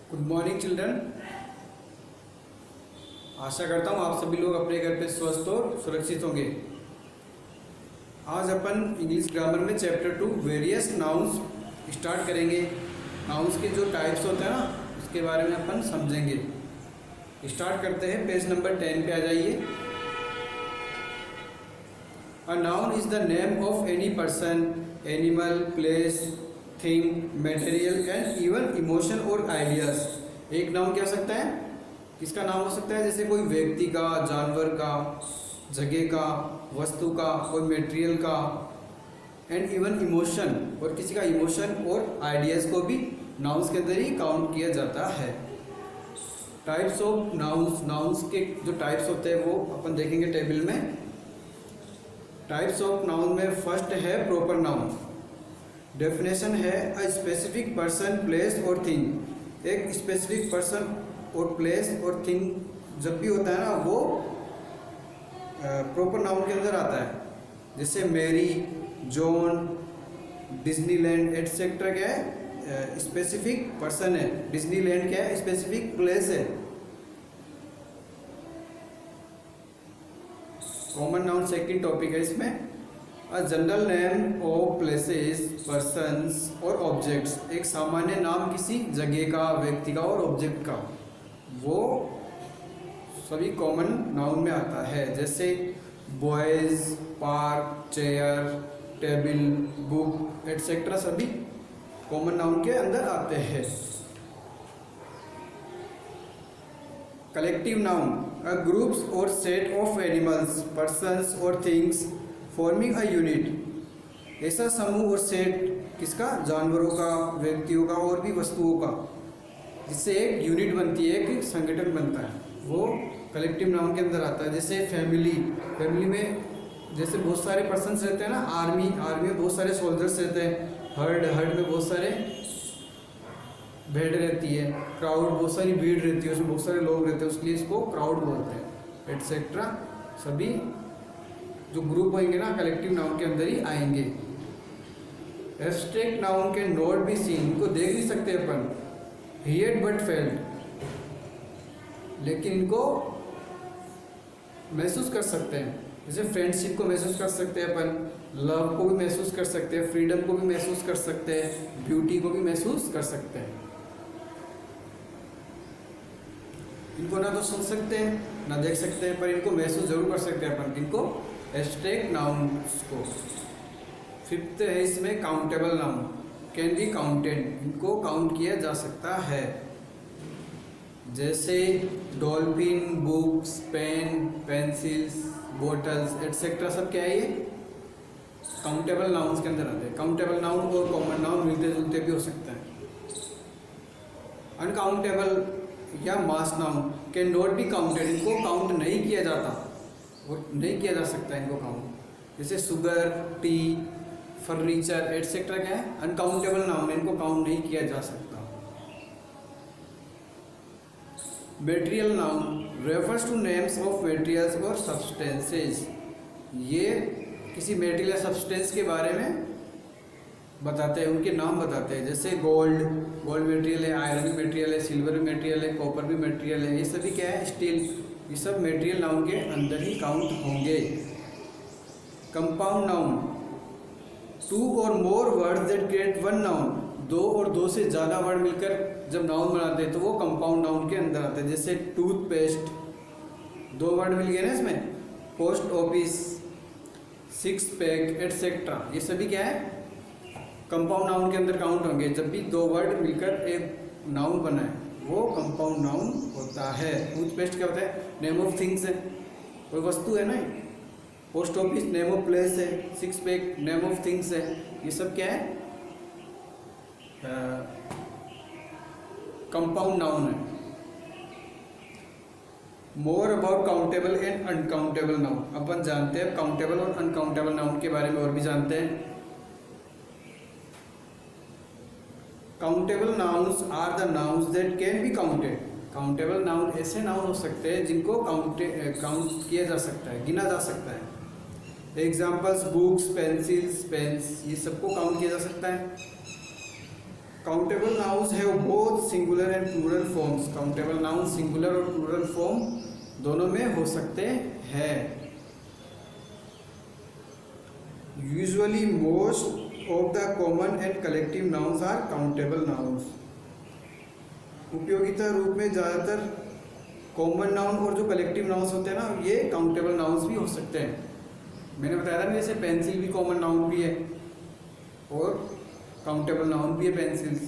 Good morning children. आशा करता हूँ आप सभी लोग अपने घर पे स्वस्थ और सुरक्षित होंगे। आज अपन इंग्लिश ग्रामर में चैप्टर 2 वेरियस नाउन्स स्टार्ट करेंगे। नाउन्स के जो टाइप्स होते हैं ना, उसके बारे में अपन समझेंगे। स्टार्ट करते हैं, पेज नंबर 10 पे आ जाइए। A noun is the name of any person, animal, place, thing, material and even emotion और आइडियाज। एक नाउन क्या हो सकता है, किसका नाम हो सकता है? जैसे कोई व्यक्ति का, जानवर का, जगह का, वस्तु का, कोई मटेरियल का, एंड इवन इमोशन, और किसी का इमोशन और आइडियाज को भी नाउन्स के अंदर ही काउंट किया जाता है। टाइप्स ऑफ नाउन्स, नाउन्स के जो टाइप्स होते हैं वो अपन देखेंगे टेबल में। टाइप्स ऑफ नाउन में फर्स्ट है प्रॉपर नाउन। डेफिनेशन है अ स्पेसिफिक पर्सन, प्लेस और थिंग। एक स्पेसिफिक पर्सन और प्लेस और थिंग जब भी होता है ना, वो प्रॉपर नाउन के अंदर आता है। जैसे मैरी, जॉन, डिज्नीलैंड एटसेट्रा क्या है? स्पेसिफिक पर्सन है। डिज्नीलैंड क्या है? स्पेसिफिक प्लेस है। कॉमन नाउन सेकंड टॉपिक है इसमें। A general name of places, persons और ऑब्जेक्ट्स। एक सामान्य नाम किसी जगह का, व्यक्ति का और ऑब्जेक्ट का, वो सभी कॉमन नाउन में आता है। जैसे boys, park, chair, table, book etcetera सभी कॉमन नाउन के अंदर आते हैं। कलेक्टिव नाउन, अ ग्रुप्स और सेट ऑफ एनिमल्स, पर्सन्स और थिंग्स फॉर्मिंग अ यूनिट। ऐसा समूह और सेट किसका? जानवरों का, व्यक्तियों का और भी वस्तुओं का, जिससे एक यूनिट बनती है, एक संगठन बनता है, वो कलेक्टिव नाउन के अंदर आता है। जैसे फैमिली, फैमिली में जैसे बहुत सारे पर्सन्स रहते हैं ना। आर्मी, आर्मी में बहुत सारे सोल्जर्स रहते हैं। हर्ड, हर्ड में बहुत सारे भेड़ रहती है। क्राउड, बहुत सारी भीड़ रहती है, उसमें बहुत सारे लोग रहते हैं, उसलिए इसको क्राउड बोलते हैं एटसेट्रा। सभी जो ग्रुप होंगे ना, कलेक्टिव नाउन के अंदर ही आएंगे। Abstract noun can not be seen, इनको देख नहीं सकते अपन, हियर्ड बट फेल्ट, लेकिन इनको महसूस कर सकते हैं। जैसे फ्रेंडशिप को महसूस कर सकते हैं अपन, लव को भी महसूस कर सकते हैं, फ्रीडम को भी महसूस कर सकते हैं, ब्यूटी को भी महसूस कर सकते हैं। इनको ना तो सुन सकते हैं ना देख सकते हैं, पर इनको महसूस जरूर कर सकते हैं अपन, इनको एब्स्ट्रैक्ट नाउन्स को। फिफ्थ है इसमें countable noun, can be counted, इनको काउंट किया जा सकता है। जैसे dolphin, books, pen, pencils, bottles etcetera सब क्या है? ये काउंटेबल नाउन्स के अंदर आते हैं। काउंटेबल नाउन और कॉमन नाउन मिलते जुलते भी हो सकते हैं। अनकाउंटेबल या mass noun can not be counted, इनको काउंट नहीं किया जाता, वो नहीं किया जा सकता इनको काउंट। जैसे शुगर, टी, फर्नीचर एटसेट्रा क्या है? अनकाउंटेबल नाउन, इनको काउंट नहीं किया जा सकता। Material noun refers two names of materials और सब्सटेंसेस। ये किसी मटेरियल या सब्सटेंस के बारे में बताते हैं, उनके नाम बताते हैं। जैसे गोल्ड, गोल्ड मटेरियल है, आयरन मटेरियल है, सिल्वर मटेरियल है, कॉपर भी मटेरियल है। ये सभी क्या है? स्टील। ये सब मटेरियल नाउन के अंदर ही काउंट होंगे। कंपाउंड नाउन, टू और more words that create one noun, दो और दो से ज़्यादा वर्ड मिलकर जब नाउन बनाते हैं तो वो कंपाउंड नाउन के अंदर आते हैं। जैसे टूथपेस्ट, दो वर्ड मिल गए ना इसमें। Post office, six pack etcetera, ये सभी क्या है? कंपाउंड नाउन के अंदर काउंट होंगे। जब भी दो वर्ड मिलकर एक नाउन बना है, वो कंपाउंड नाउन होता है। टूथपेस्ट क्या होता है? नेम ऑफ थिंग्स है, कोई वस्तु है ना। Post office name of place है, six pack name of things है। ये सब क्या है? कंपाउंड नाउन है। More about countable and uncountable noun, अपन जानते हैं काउंटेबल और अनकाउंटेबल नाउन के बारे में और भी जानते हैं। Countable nouns are the nouns that can be counted. Countable noun ऐसे नाउन हो सकते हैं जिनको काउंट किया जा सकता है, गिना जा सकता है। एग्जाम्पल्स बुक्स, पेंसिल्स, पेन्स, ये सबको काउंट किया जा सकता है। Countable nouns have both singular and plural forms. Countable noun singular और प्लूरल फॉर्म दोनों में हो सकते हैं। Usually most of the common and collective nouns are countable nouns. उपयोगिता रूप में ज़्यादातर कॉमन नाउन और जो कलेक्टिव नाउन्स होते हैं ना, ये काउंटेबल नाउन्स भी हो सकते हैं। मैंने बताया था ना, जैसे पेंसिल भी कॉमन नाउन भी है और काउंटेबल नाउन भी है पेंसिल्स,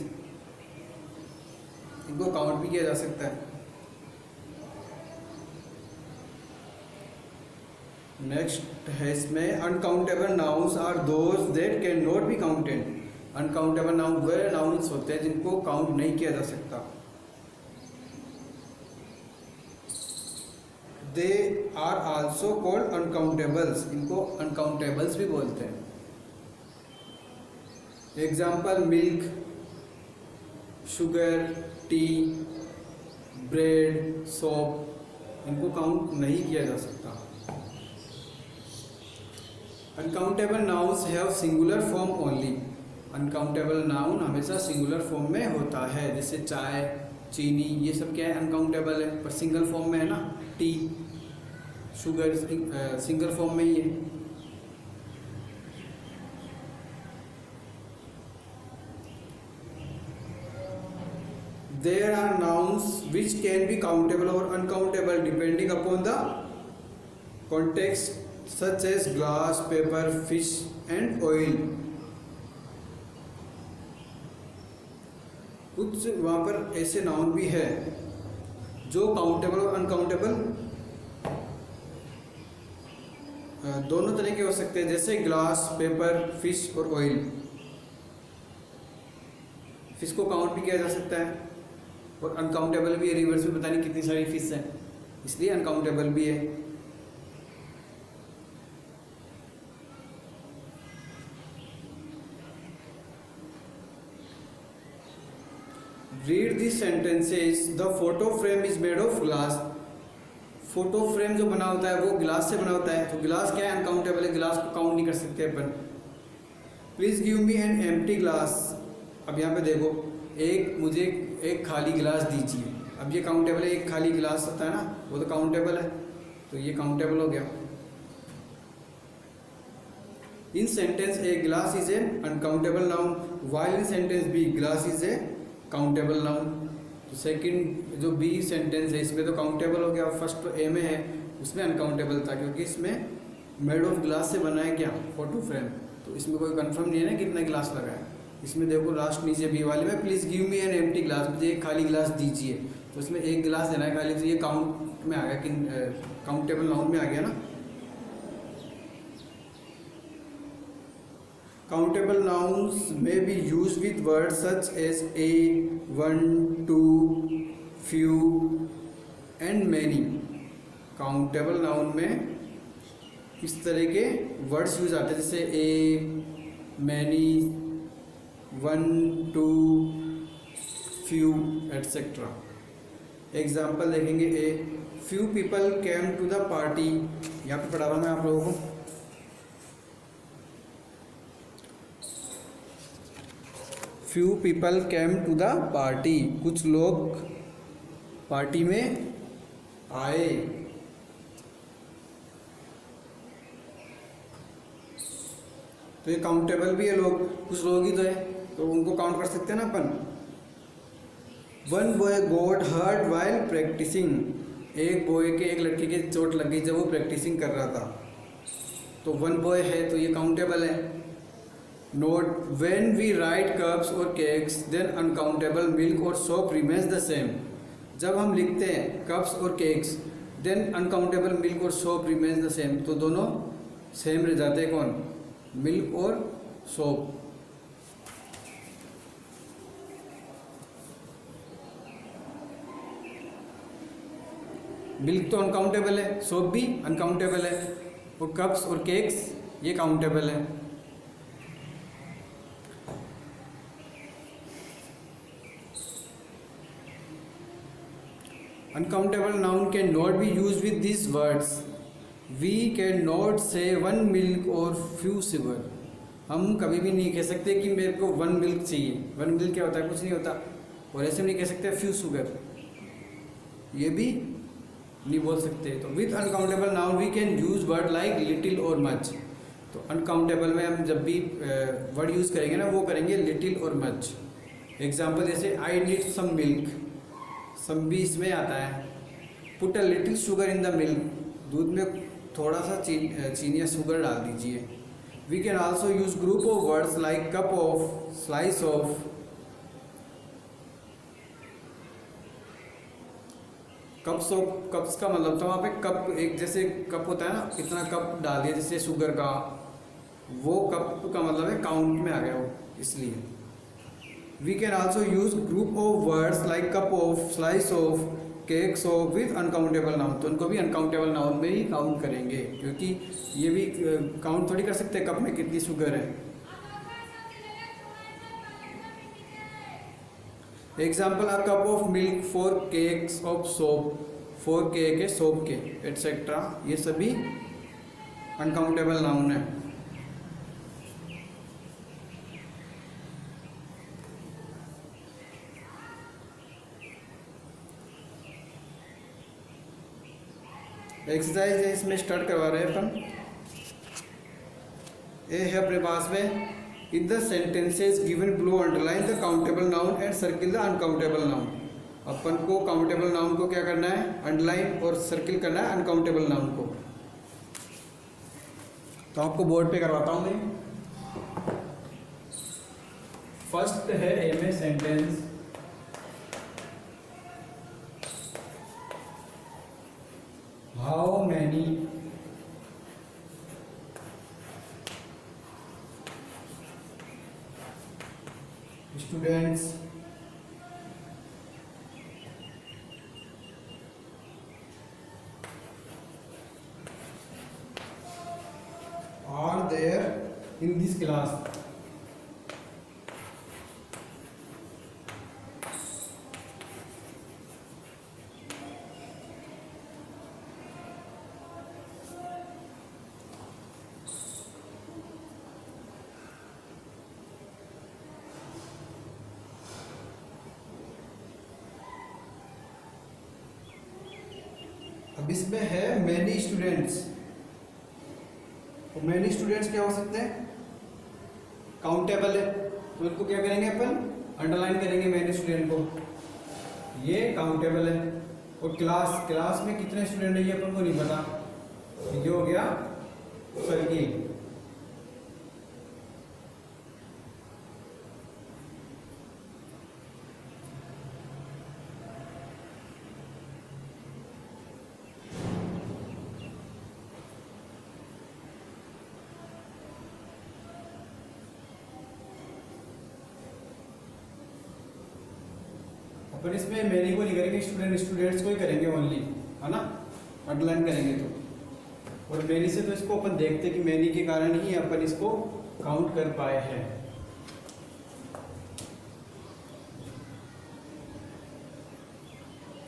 इनको काउंट भी किया जा सकता है। नेक्स्ट है इसमें uncountable nouns are those that can not be counted. Uncountable noun वे नाउन्स होते हैं जिनको काउंट नहीं किया जा सकता। They are also called uncountables. इनको अनकाउंटेबल्स भी बोलते हैं। Example milk, sugar, tea, bread, soap, इनको काउंट नहीं किया जा सकता। Uncountable nouns have singular form only. Uncountable noun हमेशा सिंगुलर फॉर्म में होता है, जैसे चाय, चीनी, ये सब क्या है, अनकाउंटेबल है, पर सिंगल फॉर्म में है ना। टी, शुगर सिंगल फॉर्म में ही है। There are nouns which can be countable or uncountable depending upon the context, such as glass, paper, fish and oil. कुछ वहाँ पर ऐसे नाउन भी है जो काउंटेबल और अनकाउंटेबल दोनों तरह के हो सकते हैं, जैसे ग्लास, पेपर, फिश और ऑयल। फिश को काउंट भी किया जा सकता है और अनकाउंटेबल भी है। रिवर्स में पता नहीं कितनी सारी फिश हैं, इसलिए अनकाउंटेबल भी है। Read this sentences. The photo frame is made of glass. Photo frame जो बना होता है वो ग्लास से बना होता है, तो ग्लास क्या है, अनकाउंटेबल है, ग्लास को काउंट नहीं कर सकते अपन। Please give me an empty glass. अब यहाँ पे देखो, मुझे एक खाली गिलास दीजिए। अब ये काउंटेबल है, एक खाली गिलास होता है ना, वो तो काउंटेबल है, तो ये काउंटेबल हो गया। In sentence A glass is a uncountable noun, while in sentence B glass is a countable noun. तो सेकंड जो बी सेंटेंस है इसमें तो काउंटेबल हो गया, और फर्स्ट तो ए में है उसमें अनकाउंटेबल था, क्योंकि इसमें मेड ऑफ ग्लास से बना है क्या, फोटो फ्रेम, तो इसमें कोई कंफर्म नहीं है ना कितना गिलास लगा है। इसमें देखो लास्ट नीचे बी वाले में, please give me an empty glass, मुझे एक खाली गिलास दीजिए, तो इसमें एक गिलास देना है खाली, तो ये काउंट में आ गया, काउंटेबल नाउन में आ गया ना। काउंटेबल नाउन्स में be use with word such as a, one, two, few and many. Countable noun में इस तरह के वर्ड्स यूज आते हैं, जैसे a, many, one, two, few etcetera. Example देखेंगे a, few people came to the party. यहाँ पे पढ़ा रहा हूँ मैं आप लोगों को। Few people came to the party, कुछ लोग पार्टी में आए। तो ये काउंटेबल भी है, लोग कुछ लोग ही तो है, तो उनको काउंट कर सकते हैं ना अपन। One boy got hurt while practicing. एक बॉय के, एक लड़के के चोट लग गई जब वो प्रैक्टिसिंग कर रहा था, तो वन बॉय है तो ये काउंटेबल है। Note, when we write cups और केक्स देन अनकाउंटेबल मिल्क और सोप रिमेन्स द सेम। जब हम लिखते हैं कप्स और केक्स देन अनकाउंटेबल मिल्क और सोप रिमेन्स द सेम, तो दोनों सेम रह जाते हैं। कौन, मिल्क और सोप। मिल्क तो अनकाउंटेबल है, सोप भी अनकाउंटेबल है, और कप्स और केक्स ये काउंटेबल है। Uncountable noun can not be used with these words. We can not say one milk or few sugar. हम कभी भी नहीं कह सकते कि मेरे को 1 मिल्क चाहिए। 1 मिल्क क्या होता है? कुछ नहीं होता। और ऐसे भी नहीं कह सकते फ्यू शुगर, ये भी नहीं बोल सकते। तो with uncountable noun we can use word like little और मच। तो अनकाउंटेबल में हम जब भी वर्ड यूज़ करेंगे ना, वो करेंगे लिटिल और मच। एग्जाम्पल जैसे आई नीड सम मिल्क, सम भी इसमें आता है। Put a little sugar in the milk, दूध में थोड़ा सा चीनी या शुगर डाल दीजिए। We can also use group of words like cup of, slice of. Cups of, cups का मतलब था वहाँ पे कप, एक जैसे कप होता है ना, इतना कप डाल दिया जैसे शुगर का, वो कप का मतलब है काउंट में आ गया वो, इसलिए। We can also use group of words like cup of, slice of, cakes of with uncountable noun. तो उनको भी अनकाउंटेबल नाउन में ही काउंट करेंगे, क्योंकि ये भी काउंट थोड़ी कर सकते कप में कितनी शुगर है। Example a cup of milk, 4 cakes of soap, 4 cake है सोप के, एट्सेट्रा। ये सभी अनकाउंटेबल नाउन है। एक्सरसाइज इसमें स्टार्ट करवा रहे हैं अपन। ए है अपने पास में, in the sentences given below underline the countable noun and circle the uncountable noun. अपन को काउंटेबल नाउन को क्या करना है? अंडरलाइन और सर्किल करना है अनकाउंटेबल नाउन को। तो आपको बोर्ड पे करवाता हूँ मैं। फर्स्ट है ए में sentence, how many students are there in this class? अब इसमें है मैनी स्टूडेंट्स। तो मैनी स्टूडेंट्स क्या हो सकते हैं? काउंटेबल है, तो इनको क्या करेंगे अपन? अंडरलाइन करेंगे मैनी स्टूडेंट को, ये काउंटेबल है। और क्लास, क्लास में कितने स्टूडेंट है ये अपन को नहीं पता, ये हो गया सर्किल। अपन इसमें मैनी को नहीं करेंगे, स्टूडेंट्स को ही करेंगे ओनली, है ना, अंडरलाइन करेंगे तो। और मैनी से तो इसको अपन देखते कि मैनी के कारण ही अपन इसको काउंट कर पाए हैं।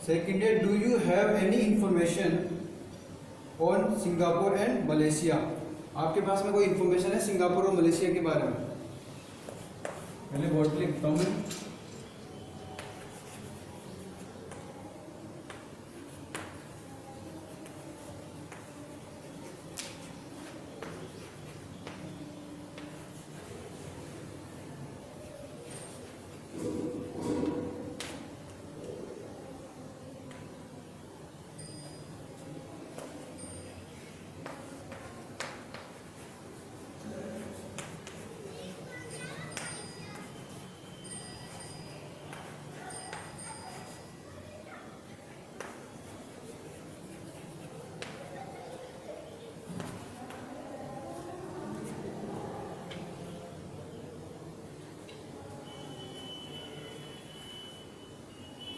सेकंड है, do you have any information on Singapore and Malaysia? आपके पास में कोई इंफॉर्मेशन है सिंगापुर और मलेशिया के बारे में? पहले बोर्ड पे लिखता हूँ।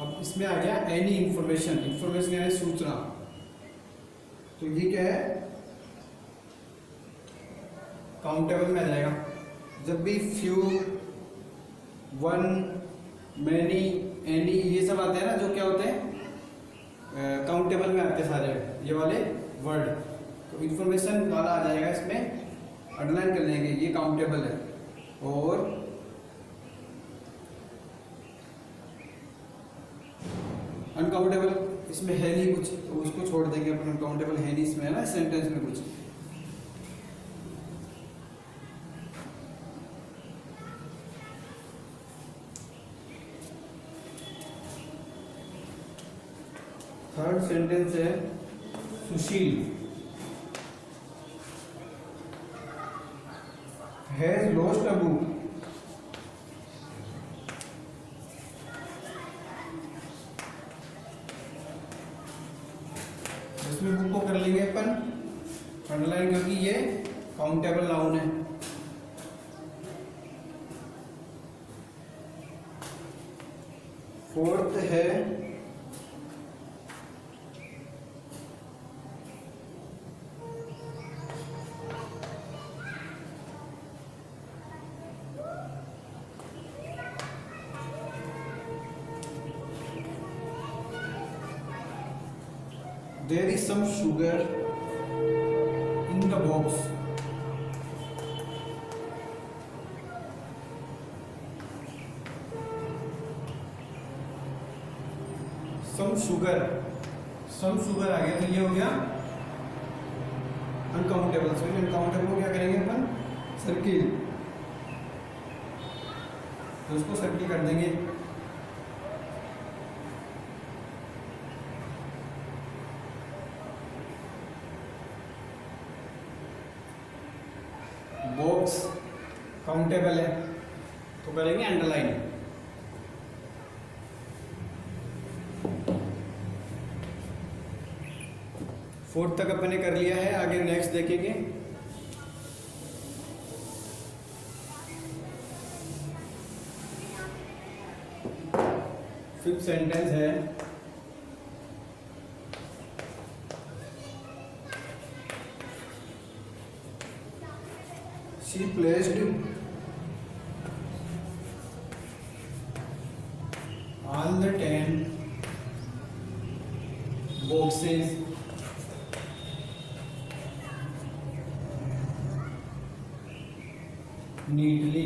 अब इसमें आ गया एनी इंफॉर्मेशन, इंफॉर्मेशन यानी सूचना। तो ये क्या है? काउंटेबल में आ जाएगा। जब भी फ्यू, वन, मैनी, एनी ये सब आते हैं ना, जो क्या होते हैं काउंटेबल में आते हैं सारे ये वाले वर्ड, तो इंफॉर्मेशन वाला आ जाएगा इसमें अंडरलाइन कर लेंगे, ये काउंटेबल है। और अनकाउंटेबल इसमें है नहीं कुछ, तो उसको छोड़ देंगे अपन, अनकाउंटेबल है नहीं इसमें, है ना सेंटेंस में कुछ। थर्ड सेंटेंस है Sushil has lost a book. इसमें बुक को कर लेंगे अपन अंडरलाइन, क्योंकि ये काउंटेबल नाउन है। फोर्थ है there is some sugar in the box। Some sugar आ गया, तो ये हो गया अनकाउंटेबल। सो अनकाउंटेबल को क्या करेंगे अपन, सर्किल, तो उसको सर्किल कर देंगे। बॉक्स काउंटेबल है तो करेंगे अंडरलाइन। फोर्थ तक अपन ने कर लिया है, आगे नेक्स्ट देखेंगे। फिफ्थ सेंटेंस है she placed all the 10 boxes neatly।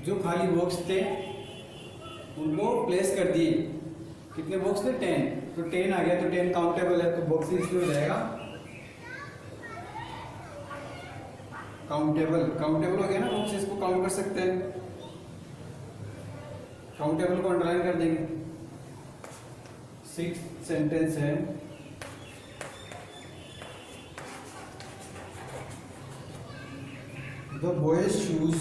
जो खाली बॉक्स थे उनको प्लेस कर दिए। कितने बॉक्स थे, 10, तो 10 आ गया, तो 10 काउंटेबल है, तो बॉक्स इसमें हो जाएगा काउंटेबल। काउंटेबल हो गया ना, बॉक्स इसको काउंट कर सकते हैं, काउंटेबल को अंडरलाइन कर देंगे। सिक्स्थ सेंटेंस है the boys shoes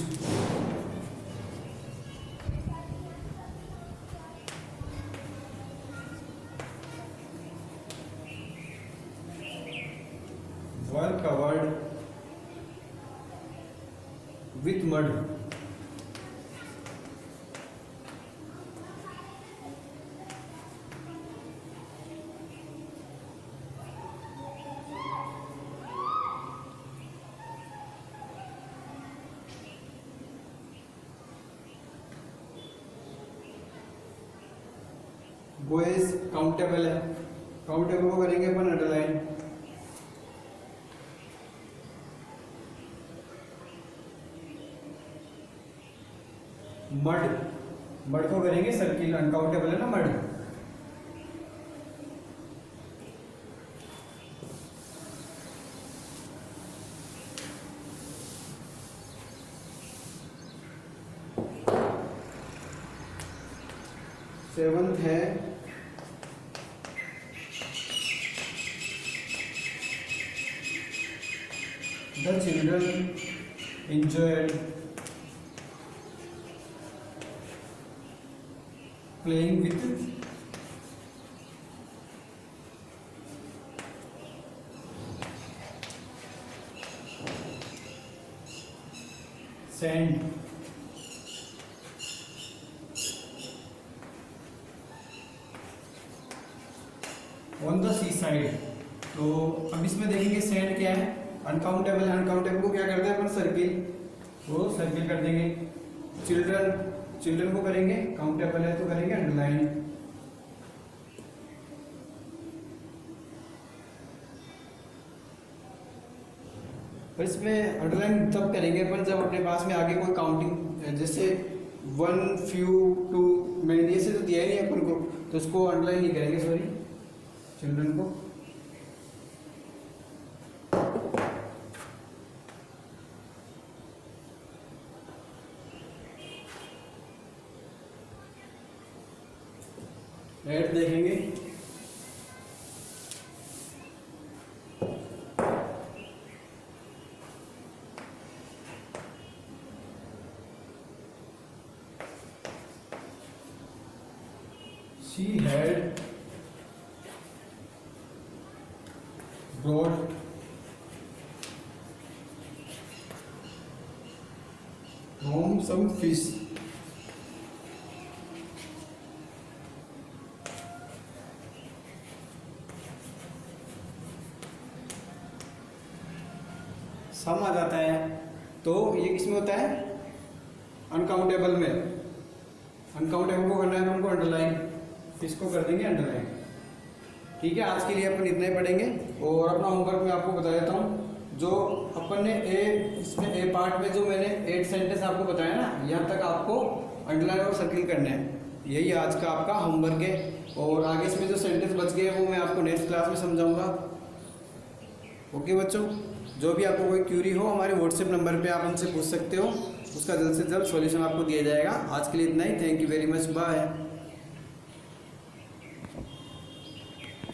were covered with mud। Boys countable है, काउंटेबल को करेंगे अपन अंडरलाइन। मड, मड को करेंगे सर्किल, अनकाउंटेबल है ना मड। सेवंथ है the children enjoyed playing with sand। On the seaside. तो अब इसमें देखेंगे सैंड क्या है, अनकाउंटेबल है। अनकाउंटेबल को क्या करते हैं अपन, सर्किल, वो सर्किल कर देंगे। चिल्ड्रन, चिल्ड्रन को करेंगे काउंटेबल है तो करेंगे अंडरलाइन। पर इसमें अंडरलाइन तब करेंगे अपन जब अपने पास में आगे कोई काउंटिंग, जैसे 1 few 2 मैनी ऐसे तो दिया ही नहीं अपन को, तो उसको अंडरलाइन नहीं करेंगे, सॉरी चिल्ड्रन को। एड देखेंगे, she had brought home some fish. सम आ जाता है, तो ये किसमें होता है? अनकाउंटेबल में। अनकाउंटेबल को करना है तो उनको अंडरलाइन, इसको कर देंगे अंडरलाइन। ठीक है, आज के लिए अपन इतना ही पढ़ेंगे। और अपना होमवर्क मैं आपको बता देता हूँ, जो अपन ने इसमें ए पार्ट में जो मैंने 8 सेंटेंस आपको बताया ना, यहाँ तक आपको अंडरलाइन और सर्किल करना है। यही आज का आपका होमवर्क है। और आगे इसमें जो सेंटेंस बच गए वो मैं आपको नेक्स्ट क्लास में समझाऊंगा। ओके बच्चों, जो भी आपको कोई क्यूरी हो हमारे व्हाट्सएप नंबर पे आप हमसे पूछ सकते हो, उसका जल्द से जल्द सॉल्यूशन आपको दिया जाएगा। आज के लिए इतना ही। Thank you very much, bye.